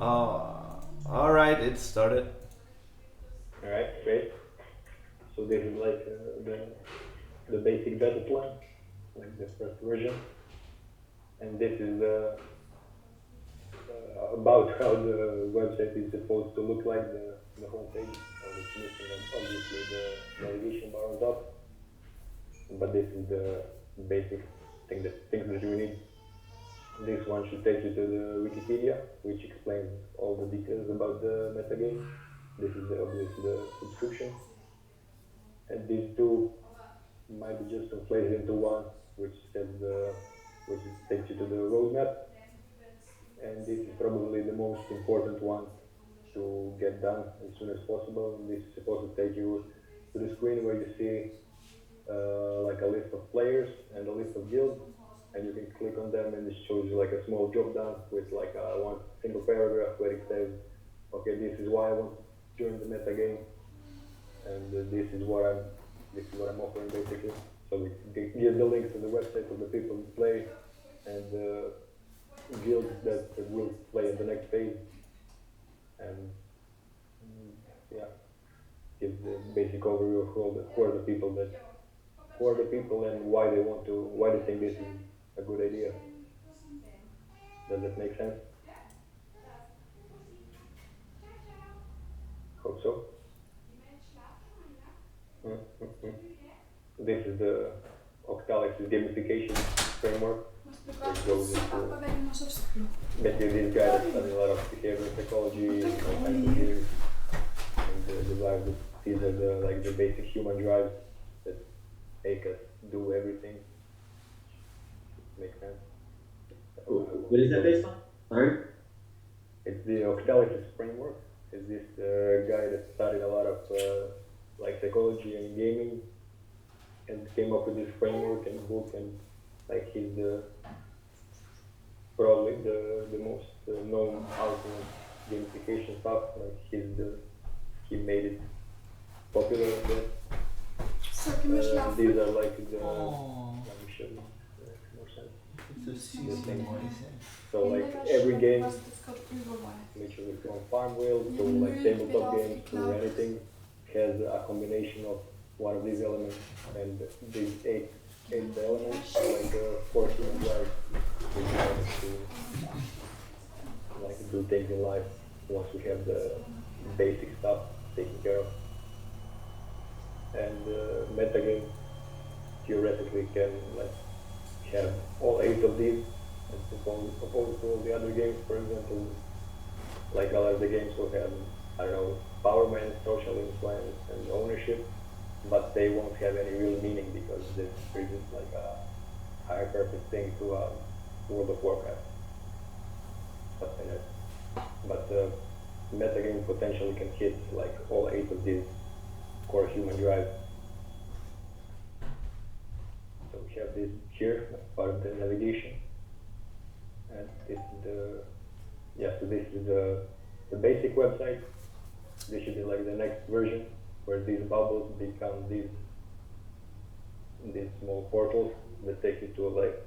Alright, it started. Alright, great. So this is like the basic beta plan, like the first version, and this is about how the website is supposed to look like, the home page. So it's missing obviously the navigation bar on top, but this is the basic things that you need. This one should take you to the Wikipedia, which explains all the details about the metagame. This is obviously the subscription, and these two might be just translated into one, which says which takes you to the roadmap, and this is probably the most important one to get done as soon as possible. This is supposed to take you to the screen where you see like a list of players and a list of guilds, and you can click on them, and it shows you like a small drop down with like one single paragraph where it says, okay, this is why I want to join the meta game, and this is what I'm offering basically. So we give the link to the website of the people who play and the guilds that will play in the next phase, and yeah, give the basic overview of who are the people and why they think this is a good idea. Does that make sense? Hope so. Mm-hmm. This is the Octalex's gamification framework, which goes into basically this guy that studies a lot of behavioral psychology, all kinds of things, and the drive that these are the basic human drives that make us do everything. Makes sense. What is that based on? Sorry? It's the Octalex's framework. It's this guy that studied a lot of like psychology and gaming, and came up with this framework and book, and like he's probably the most known out in gamification stuff. Like he made it popular a bit. These are like let me show you more sense. The thing. So like every game, literally from farm wheel to like tabletop games to anything, has a combination of one of these elements, and these eight elements are like four human drives, which allow us to like do things in life once we have the basic stuff taken care of. And metagame theoretically can like have all eight of these, and opposed to all the other games. For example, like a lot of the games will have, I don't know, empowerment, social influence, and ownership, but they won't have any real meaning because this isn't like a higher purpose thing to World of Warcraft, stuff like that. But metagame potentially can hit like all eight of these core human drives. So we have this here as part of the navigation, and this is so this is the basic website. This should be like the next version, where these bubbles become these small portals that take you to like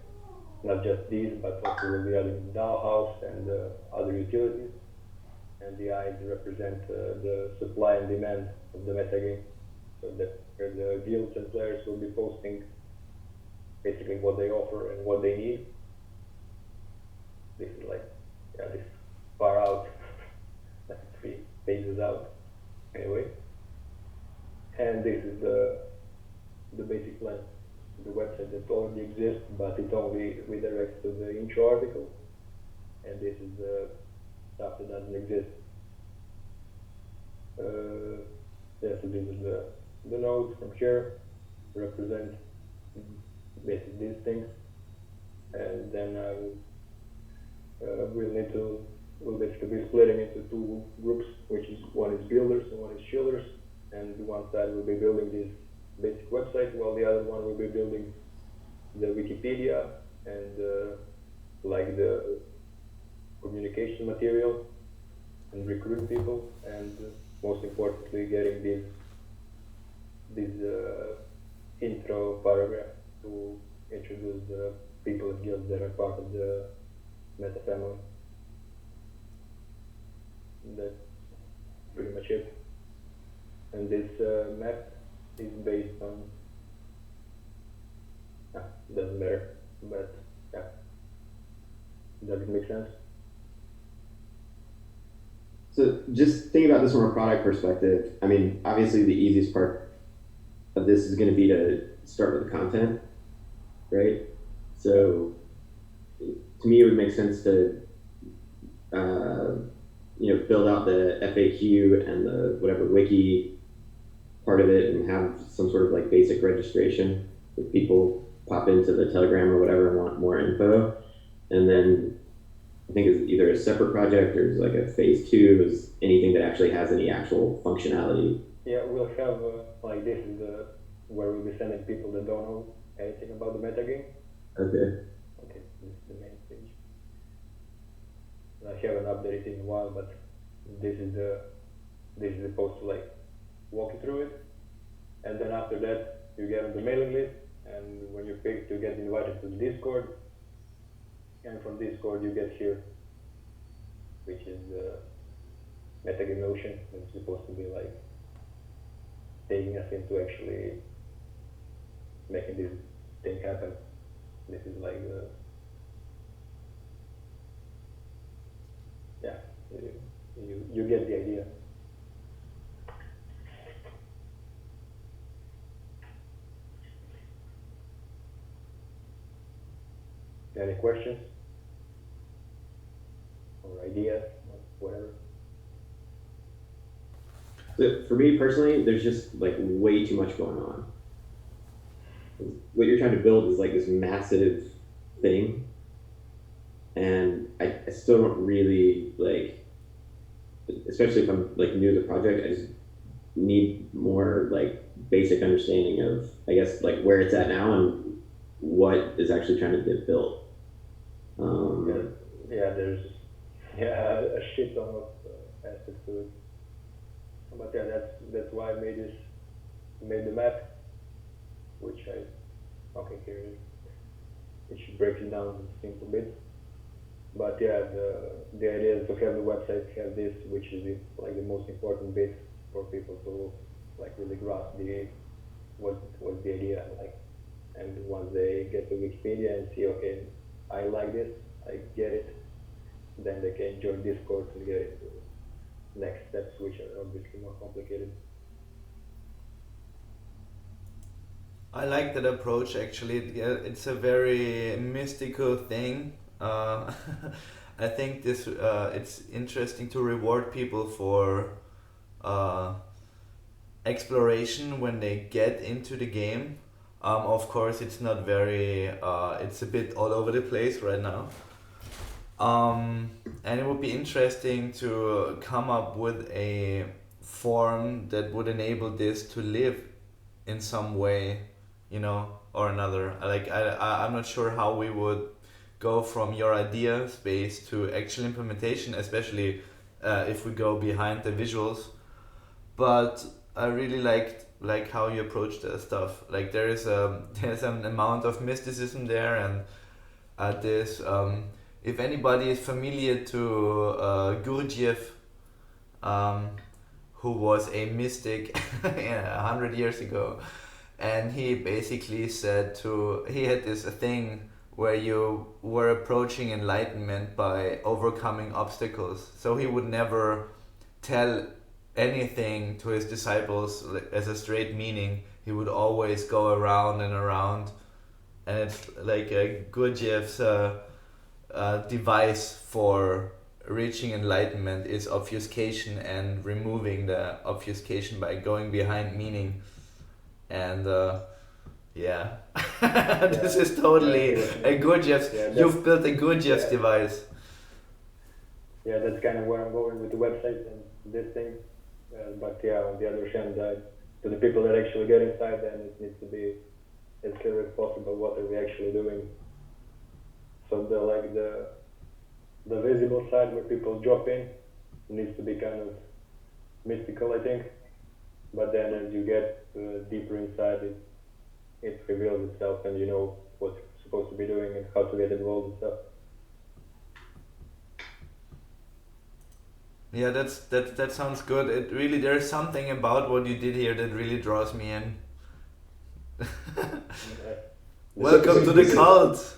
not just these, but also will be adding DAO house and other utilities. And the eyes represent the supply and demand of the metagame. So that where the guilds and players will be posting basically what they offer and what they need. This is like, this far out, like 3 pages out, anyway. And this is the basic plan, the website that already exists, but it only redirects to the intro article. And this is the stuff that doesn't exist. So this is the nodes from here, represent basically these things, and then we'll basically be splitting into two groups, which is one is builders and one is shielders, and one side will be building this basic website, while the other one will be building the Wikipedia and like the communication material and recruit people, and most importantly getting this intro paragraph to introduce the people and guilds that are part of the meta family. that's pretty much it. And this map is based on, doesn't matter, but yeah, does it make sense? So just thinking about this from a product perspective, I mean, obviously the easiest part of this is going to be to start with the content, right? So to me, it would make sense to build out the FAQ and the whatever wiki part of it and have some sort of like basic registration if people pop into the Telegram or whatever and want more info. And then I think it's either a separate project or it's like a phase 2 is anything that actually has any actual functionality. Yeah, we'll have like this is where we'll be sending people that don't know anything about the metagame. Okay. Okay, this is the main page. I haven't updated in a while, but this is supposed to like walk you through it, and then after that you get on the mailing list, and when you pick to get invited to the Discord, and from Discord you get here, which is the metagame notion. It's supposed to be like taking us into actually making this thing happen. This is like you get the idea. Any questions or ideas or whatever? So for me personally, there's just like way too much going on. What you're trying to build is like this massive thing, and I still don't really like, especially if I'm like new to the project, I just need more like basic understanding of, I guess, like where it's at now and what is actually trying to get built. There's a shit ton of aspects to it. But yeah, that's why I made the map, which here it breaks it down in simple bits. But yeah, the idea is to have the website have this, which is like the most important bit for people to like really grasp what's the idea like. And once they get to Wikipedia and see, okay, I like this, I get it, then they can join Discord and get into next steps, which are obviously more complicated. I like that approach actually. Yeah, it's a very mystical thing. I think it's interesting to reward people for exploration when they get into the game. Of course, it's not very. It's a bit all over the place right now. And it would be interesting to come up with a form that would enable this to live in some way, or another. Like I'm not sure how we would go from your idea space to actual implementation, especially if we go behind the visuals. But I really like how you approach the stuff. Like there's an amount of mysticism there, and this if anybody is familiar to Gurdjieff, who was a mystic 100 years ago, and he basically said he had this thing where you were approaching enlightenment by overcoming obstacles. So he would never tell anything to his disciples as a straight meaning. He would always go around and around, and it's like Gurdjieff's device for reaching enlightenment is obfuscation and removing the obfuscation by going behind meaning. And this is totally a Gurdjieff's. You've built a Gurdjieff's device. Yeah, that's kind of where I'm going with the website and this thing. But yeah, on the other hand, to the people that actually get inside, then it needs to be as clear as possible what are we actually doing. So the visible side where people drop in needs to be kind of mystical, I think. But then as you get deeper inside, it reveals itself, and you know what you're supposed to be doing and how to get involved and stuff. Yeah, that sounds good. It really, there's something about what you did here that really draws me in. Welcome to the cult.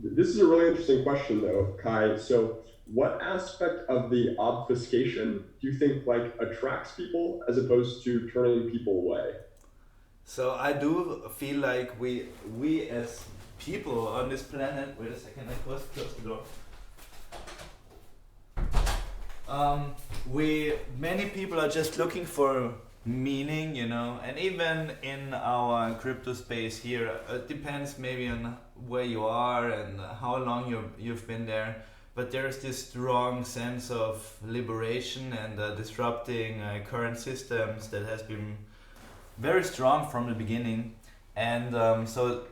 This is a really interesting question, though, Kai. So, what aspect of the obfuscation do you think like attracts people as opposed to turning people away? So I do feel like we as people on this planet. Wait a second, I close the door. We many people are just looking for meaning, you know, and even in our crypto space here, it depends maybe on where you are and how long you've been there. But there's this strong sense of liberation and disrupting current systems that has been very strong from the beginning, and so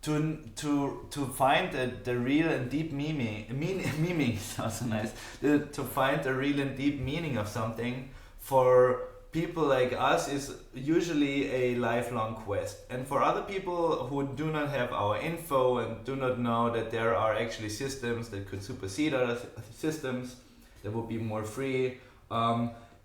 to find the real and deep meaning sounds so nice. To find the real and deep meaning of something for people like us is usually a lifelong quest, and for other people who do not have our info and do not know that there are actually systems that could supersede other systems that would be more free,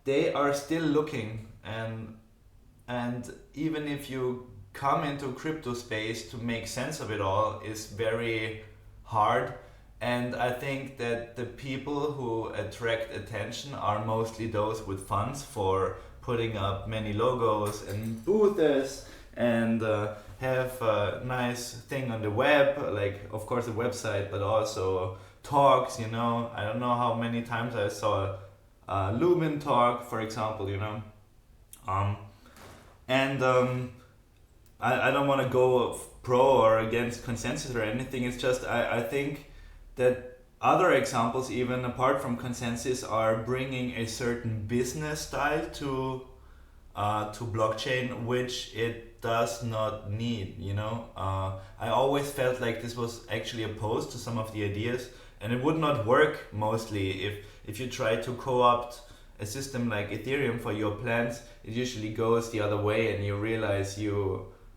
they are still looking, and even if you come into crypto space, to make sense of it all is very hard. And I think that the people who attract attention are mostly those with funds for putting up many logos and booths and have a nice thing on the web, like of course a website, but also talks, you know. I don't know how many times I saw a Lubin talk, for example, you know. And I don't want to go pro or against consensus or anything. It's just I think that other examples, even apart from consensus, are bringing a certain business style to blockchain, which it does not need. You know, I always felt like this was actually opposed to some of the ideas, and it would not work mostly if you try to co-opt a system like Ethereum for your plans. It usually goes the other way, and you realize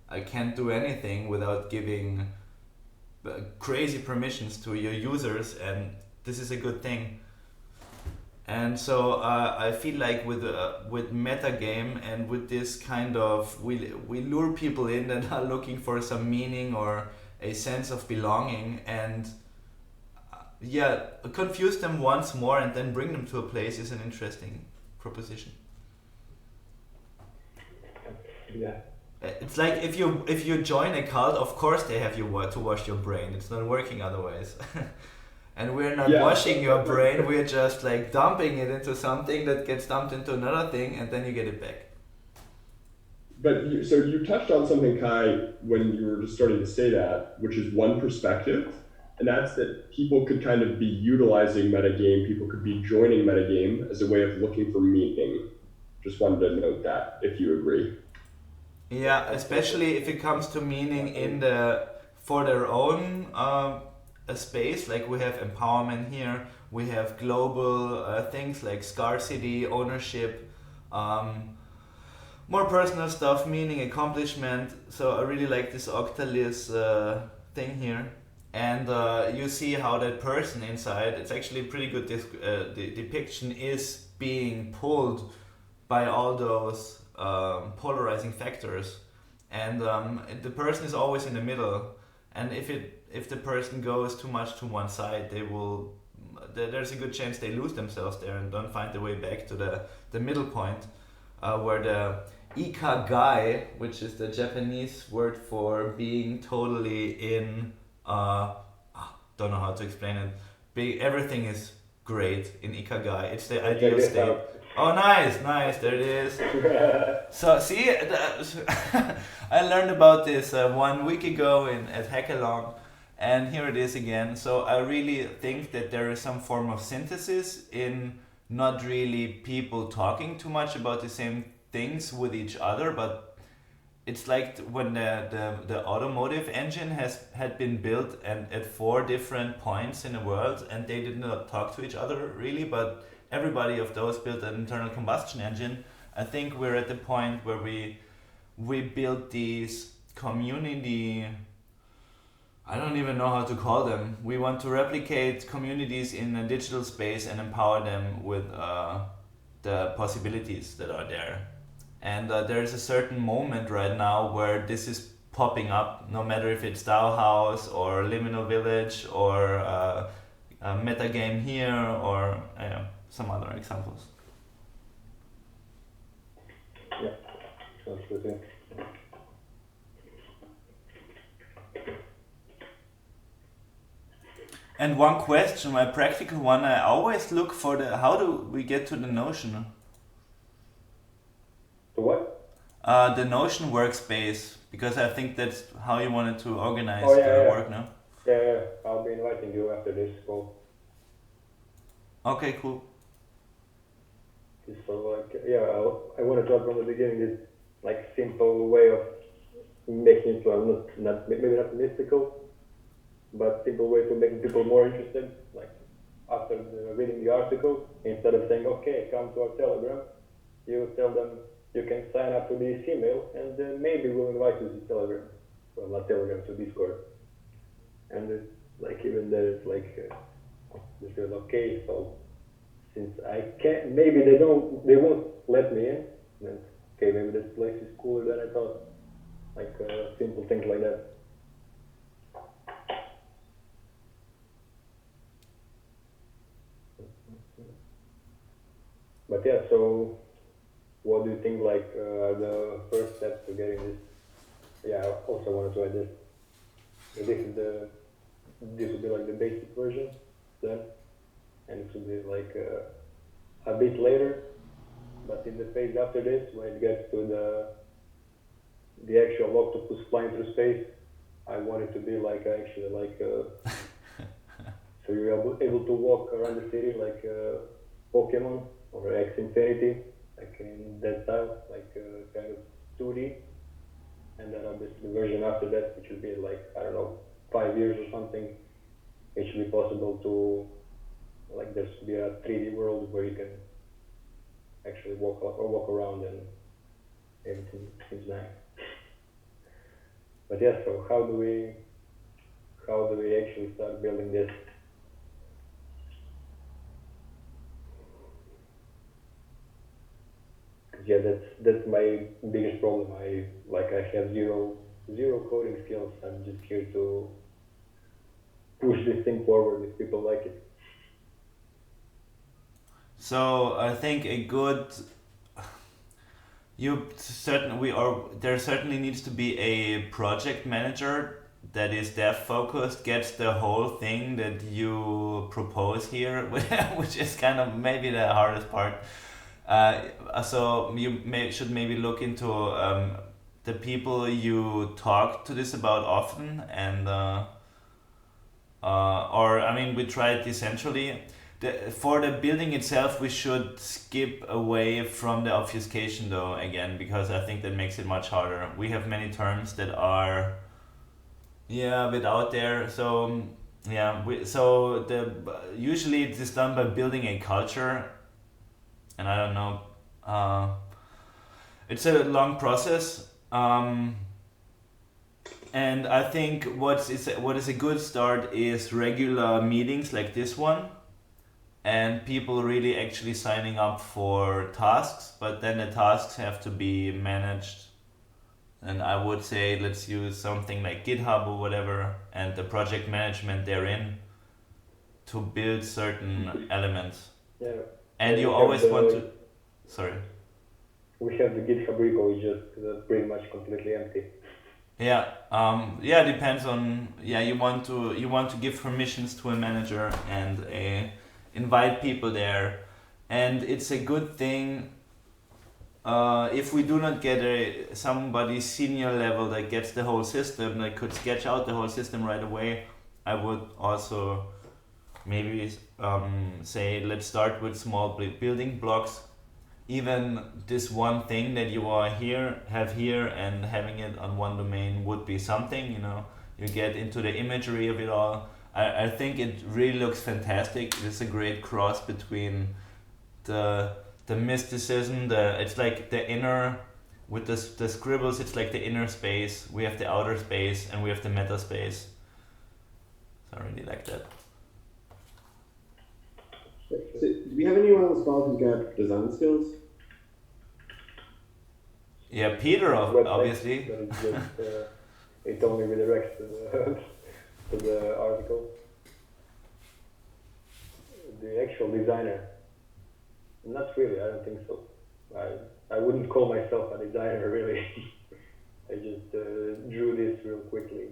I can't do anything without giving crazy permissions to your users, and this is a good thing. And so I feel like with metagame and with this kind of we lure people in that are looking for some meaning or a sense of belonging, and confuse them once more and then bring them to a place is an interesting proposition. Yeah. It's like if you join a cult, of course they have you to wash your brain. It's not working otherwise. And we're not washing your brain. We're just like dumping it into something that gets dumped into another thing, and then you get it back. But so you touched on something, Kai, when you were just starting to say that, which is one perspective, and that's that people could kind of be utilizing metagame. People could be joining metagame as a way of looking for meaning. Just wanted to note that, if you agree. Yeah, especially if it comes to meaning for their own a space. Like we have empowerment here, we have global things like scarcity, ownership, more personal stuff, meaning, accomplishment. So I really like this Octalis thing here, and you see how that person inside, it's actually a pretty good the depiction, is being pulled by all those polarizing factors, and the person is always in the middle, and if the person goes too much to one side, there's a good chance they lose themselves there and don't find the way back to the middle point, where the ikagai, which is the Japanese word for being totally in don't know how to explain it, everything is great in ikagai. It's the ideal state. Oh, nice, there it is. So see, I learned about this 1 week ago at Hackalong, and here it is again. So I really think that there is some form of synthesis in not really people talking too much about the same things with each other, but it's like when the automotive engine had been built and at 4 different points in the world, and they did not talk to each other really, but everybody of those built an internal combustion engine. I think we're at the point where we build these community I don't even know how to call them. We want to replicate communities in a digital space and empower them with the possibilities that are there. And there is a certain moment right now where this is popping up, no matter if it's DAO House or Liminal Village or a metagame here or some other examples. Yeah, sounds good. Yeah. And one question, my practical one, I always look for the how do we get to the Notion? So what? The Notion workspace, because I think that's how you wanted to organize Oh, yeah, the yeah. work now. Yeah, I'll be inviting you after this call. Okay, cool. So like, yeah, I want to talk from the beginning this like simple way of making it, well, not maybe not mystical, but simple way to make people more interested. Like after reading the article, instead of saying, okay, come to our Telegram, you tell them you can sign up to this email and maybe we'll invite you to Telegram. Well, not Telegram, to Discord. And like even there, it's like they feel okay. So since I can't, maybe they won't let me in. Then okay, maybe this place is cooler than I thought. Like simple things like that. But yeah, so what do you think like are the first steps to getting this? Yeah, I also wanted to add this. This would be like the basic version then, and it would be like a bit later, but in the phase after this, when it gets to the actual octopus flying through space, I want it to be like actually like so you're able to walk around the city like Pokemon or X Infinity, like in that style, like kind of 2D, and then obviously the version after that, which would be like I don't know 5 years or something, it should be possible to like there should be a 3D world where you can actually walk around and everything seems nice. But yeah, so how do we actually start building this? Yeah, that's my biggest problem. I have zero coding skills. I'm just here to push this thing forward if people like it. So I think a good there certainly needs to be a project manager that is dev focused, gets the whole thing that you propose here, which is kind of maybe the hardest part. So you should maybe look into the people you talk to this about often, and or I mean, we try it decentrally. For the building itself, we should skip away from the obfuscation though again, because I think that makes it much harder. We have many terms that are a bit out there. So usually it is done by building a culture, and I don't know. It's a long process. And I think what is a good start is regular meetings like this one, and people really actually signing up for tasks, but then the tasks have to be managed. And I would say let's use something like GitHub or whatever, and the project management therein to build certain elements. Yeah. And you always want to. Sorry. We have the GitHub repo, it's just pretty much completely empty. Yeah. Depends on. Yeah, you want to give permissions to a manager and invite people there, and it's a good thing. If we do not get somebody senior level that gets the whole system, that could sketch out the whole system right away, I would also maybe say let's start with small building blocks. Even this one thing that you have here and having it on one domain would be something, you get into the imagery of it all. I think it really looks fantastic. It's a great cross between the mysticism, it's like the inner, with the scribbles, it's like the inner space, we have the outer space, and we have the meta space. So I really like that. So, do we have anyone on this call who's got design skills? Yeah, Peter, Website, obviously. But it's just it only redirects to the to the article. The actual designer, not really. I don't think so. I wouldn't call myself a designer really. I just drew this real quickly.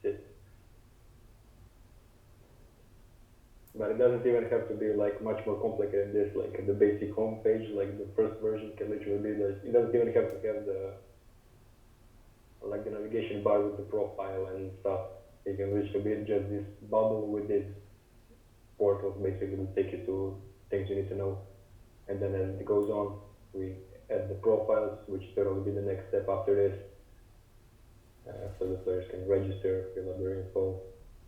That's it. But it doesn't even have to be like much more complicated than this. Like the basic home page, like the first version can literally be this. It doesn't even have to have the navigation bar with the profile and stuff. It can literally be just this bubble with this portals basically will take you to things you need to know. And then as it goes on, we add the profiles, which will be the next step after this. So the players can register, fill up their info,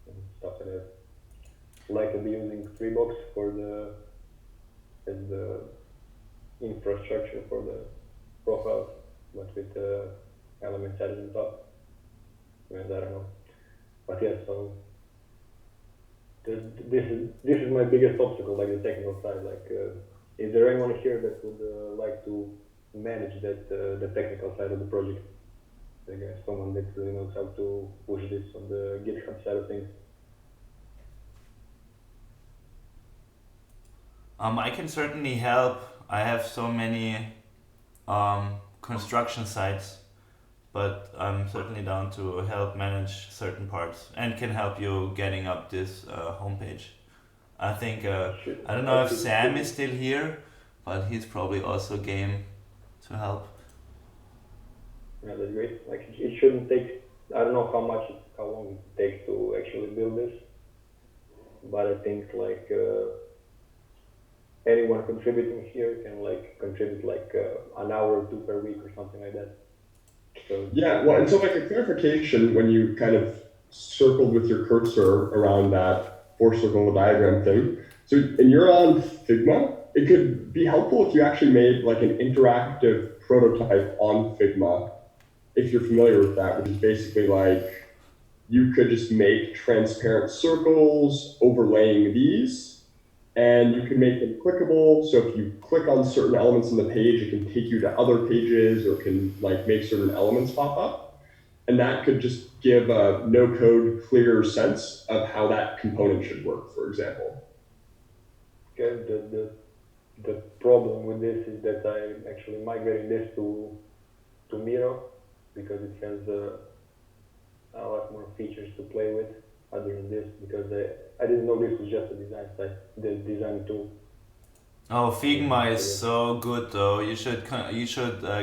and stuff like that. Like to be using Freebox for as the infrastructure for the profiles, but with elements added on top. And I don't know. But yeah, so this is my biggest obstacle, like the technical side. Like, is there anyone here that would like to manage that the technical side of the project? Like, someone that really knows how to push this on the GitHub side of things. I can certainly help. I have so many construction sites, but I'm certainly down to help manage certain parts and can help you getting up this homepage. I think I don't know if Sam is still here, but he's probably also game to help. Yeah, that's great. Like, it shouldn't take. I don't know how long it takes to actually build this, but I think like anyone contributing here can like contribute like an hour or two per week or something like that. So Yeah, well, and so like a clarification when you kind of circled with your cursor around that four circle diagram thing. So, and you're on Figma, it could be helpful if you actually made like an interactive prototype on Figma, if you're familiar with that, which is basically like you could just make transparent circles overlaying these, and you can make them clickable. So if you click on certain elements on the page, it can take you to other pages or can like make certain elements pop up. And that could just give a no-code clear sense of how that component should work, for example. okay, the problem with this is that I'm actually migrating this to Miro because it has a lot more features to play with other than this, because I didn't know this was just a design site, the design tool. Oh, Figma is so good though. You should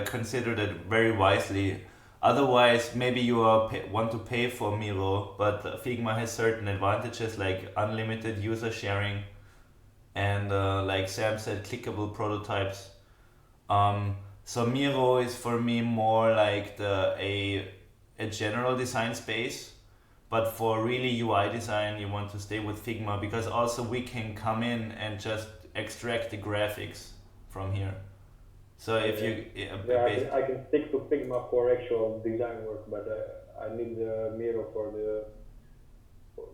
consider that very wisely. Otherwise, maybe you want to pay for Miro, but Figma has certain advantages like unlimited user sharing, and like Sam said, clickable prototypes. So Miro is for me more like a general design space, but for really UI design, you want to stay with Figma because also we can come in and just extract the graphics from here. So if you I can stick to Figma for actual design work, but I need Miro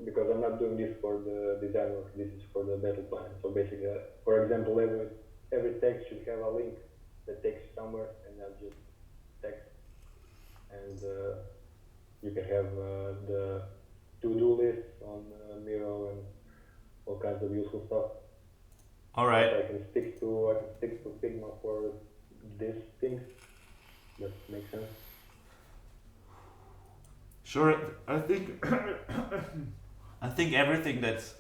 because I'm not doing this for the design work. This is for the battle plan. So basically, for example, every text should have a link that takes you somewhere, and not just text. And you can have the to-do list on Miro and all kinds of useful stuff. all right. I can stick to Figma for these things. That makes sense. Sure, I think I think everything that's